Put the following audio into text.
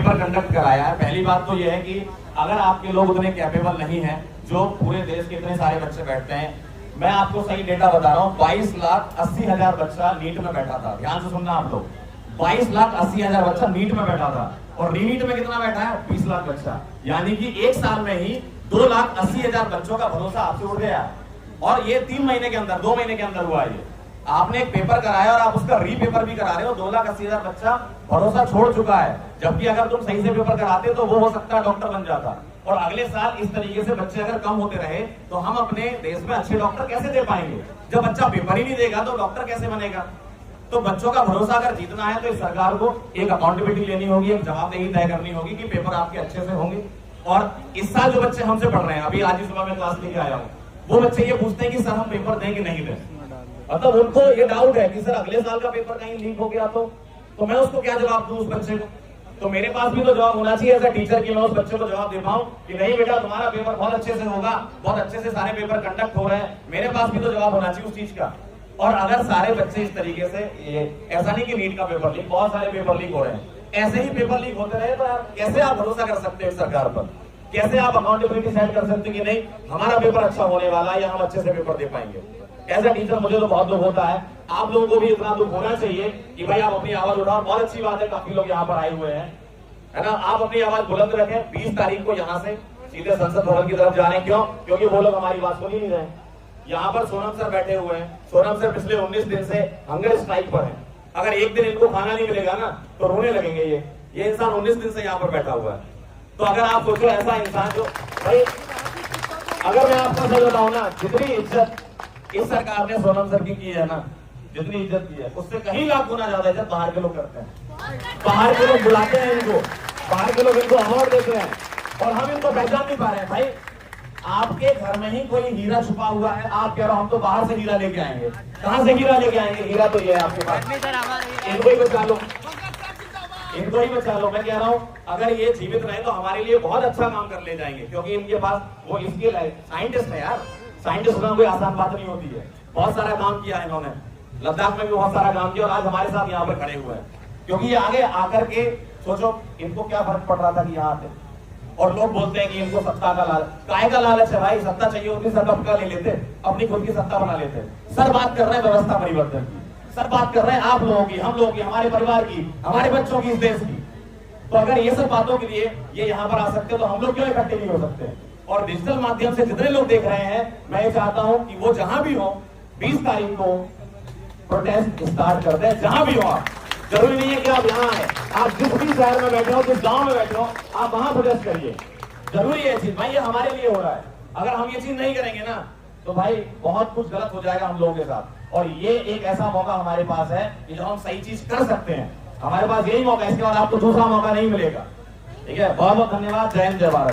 Paper conduct कराया है। पहली बात तो यह है कि अगर आपके लोग उतने कैपेबल नहीं है, जो पूरे देश के इतने सारे बच्चे बैठते हैं, मैं आपको सही डेटा बता रहा हूँ, 22,80,000 बच्चा नीट में बैठा था। ध्यान से सुनना आप लोग, 22,80,000 बच्चा नीट में बैठा था, और रीनीट में कितना बैठा है? 20 लाख बच्चा। यानी कि एक साल में ही 2,80,000 बच्चों का भरोसा आपसे उड़ गया। और ये 3 महीने के अंदर, 2 महीने के अंदर हुआ है। आपने एक पेपर कराया और आप उसका रीपेपर भी करा रहे हो। 2,80,000 बच्चा भरोसा छोड़ चुका है, जबकि अगर तुम सही से पेपर कराते तो वो हो सकता है डॉक्टर बन जाता। और अगले साल इस तरीके से बच्चे अगर कम होते रहे तो हम अपने देश में अच्छे डॉक्टर कैसे दे पाएंगे? जब बच्चा पेपर ही नहीं देगा तो डॉक्टर कैसे बनेगा? तो बच्चों का भरोसा अगर जीतना है तो इस सरकार को एक अकाउंटेबिलिटी लेनी होगी, एक जवाबदेही तय करनी होगी कि पेपर आपके अच्छे से होंगे। और इस साल जो बच्चे हमसे पढ़ रहे हैं, अभी आज ही सुबह मैं क्लास लेके आया हूँ, वो बच्चे ये पूछते हैं कि सर हम पेपर दें कि नहीं दें। मतलब उनको ये डाउट है कि सर अगले साल का पेपर कहीं लीक हो गया तो मैं उसको क्या जवाब दूं उस बच्चे को? तो मेरे पास भी तो जवाब होना चाहिए एज अ टीचर कि मैं उस बच्चे को जवाब दे पाऊं कि नहीं बेटा तुम्हारा पेपर बहुत अच्छे से होगा, बहुत अच्छे से सारे पेपर कंडक्ट हो रहे हैं। मेरे पास भी तो जवाब होना चाहिए उस चीज का। और अगर सारे बच्चे इस तरीके से, ऐसा नहीं कि नीट का पेपर लीक, बहुत सारे पेपर लीक हो रहे हैं, ऐसे ही पेपर लीक होते रहे तो कैसे आप भरोसा कर सकते हैं सरकार पर? कैसे आप अकाउंटेबिलिटी सेट कर सकते हैं कि नहीं हमारा पेपर अच्छा होने वाला है या हम अच्छे से पेपर दे पाएंगे? एज अ टीचर मुझे तो बहुत दुख होता है। आप लोगों को भी इतना दुख होना चाहिए कि भाई आप अपनी आवाज उठाओ। बहुत अच्छी बात है, काफी लोग यहाँ पर आए हुए हैं, है ना। आप अपनी आवाज बुलंद रखें। 20 तारीख को यहाँ से सीधे संसद भवन की तरफ जा रहे हैं। क्यों? क्योंकि वो लोग हमारी बात सुन ही नहीं रहे। यहाँ पर सोनम सर बैठे हुए हैं। सोनम सर पिछले 19 दिन से हंगर स्ट्राइक पर हैं। अगर एक दिन इनको खाना नहीं मिलेगा ना तो रोने लगेंगे। ये इंसान 19 दिन से यहाँ पर बैठा हुआ है। तो अगर आप सोचो ऐसा इंसान जो, भाई अगर मैं आपको सही बताऊं ना, जितनी इज्जत इस सरकार ने सोनम सर की है ना, जितनी इज्जत की है उससे कहीं लाख गुना ज्यादा इज्जत बाहर के लोग करते हैं। बाहर के लोग बुलाते हैं इनको, बाहर के लोग इनको अवार्ड देते हैं और हम इनको पहचान नहीं पा रहे हैं। भाई आपके घर में ही कोई हीरा छुपा हुआ है, आप कह रहे हो हम तो बाहर से हीरा लेके आएंगे। कहां से हीरा लेके आएंगे? हीरा तो ये है आपके पास, इनको ही बचा लो, इनको ही बचा लो। मैं कह रहा हूं अगर ये जीवित रहे तो हमारे लिए बहुत अच्छा काम कर ले जाएंगे, क्योंकि इनके पास वो स्किल है। साइंटिस्ट है यार, साइंटिस्ट होना कोई आसान बात नहीं होती है। बहुत सारा काम किया है इन्होंने, लद्दाख में भी बहुत सारा काम किया और आज हमारे साथ यहाँ पर खड़े हुए हैं। क्योंकि ये आगे आकर के सोचो इनको क्या फर्क पड़ रहा था कि यहाँ आते। और लोग बोलते हैं कि इनको सत्ता का लालच, काय का लालच है भाई? सत्ता चाहिए होती सर कब का ले लेते, अपनी खुद की सत्ता बना लेते। सर बात कर रहे हैं व्यवस्था परिवर्तन की, सर बात कर रहे हैं आप लोगों की, हम लोगों की, हमारे परिवार की, हमारे बच्चों की, इस देश की। तो अगर ये सब बातों के लिए ये यहाँ पर आ सकते हैं तो हम लोग क्यों इकट्ठे नहीं हो सकते? और डिजिटल माध्यम से जितने लोग देख रहे हैं, मैं ये चाहता हूं कि वो जहां भी हो 20 तारीख को प्रोटेस्ट स्टार्ट कर दें। जहां भी हो आप, जरूरी नहीं है कि आप यहाँ आए, आप जिस भी शहर में बैठे हो, जिस गांव में बैठे हो, आप वहां प्रोटेस्ट करिए। जरूरी है चीज भाई, ये हमारे लिए हो रहा है। अगर हम ये चीज नहीं करेंगे ना तो भाई बहुत कुछ गलत हो जाएगा हम लोगों के साथ। और ये एक ऐसा मौका हमारे पास है कि जो हम सही चीज कर सकते हैं। हमारे पास यही मौका है, इसके बाद आपको दूसरा मौका नहीं मिलेगा। ठीक है, बहुत बहुत धन्यवाद। जय हिंद, जय भारत।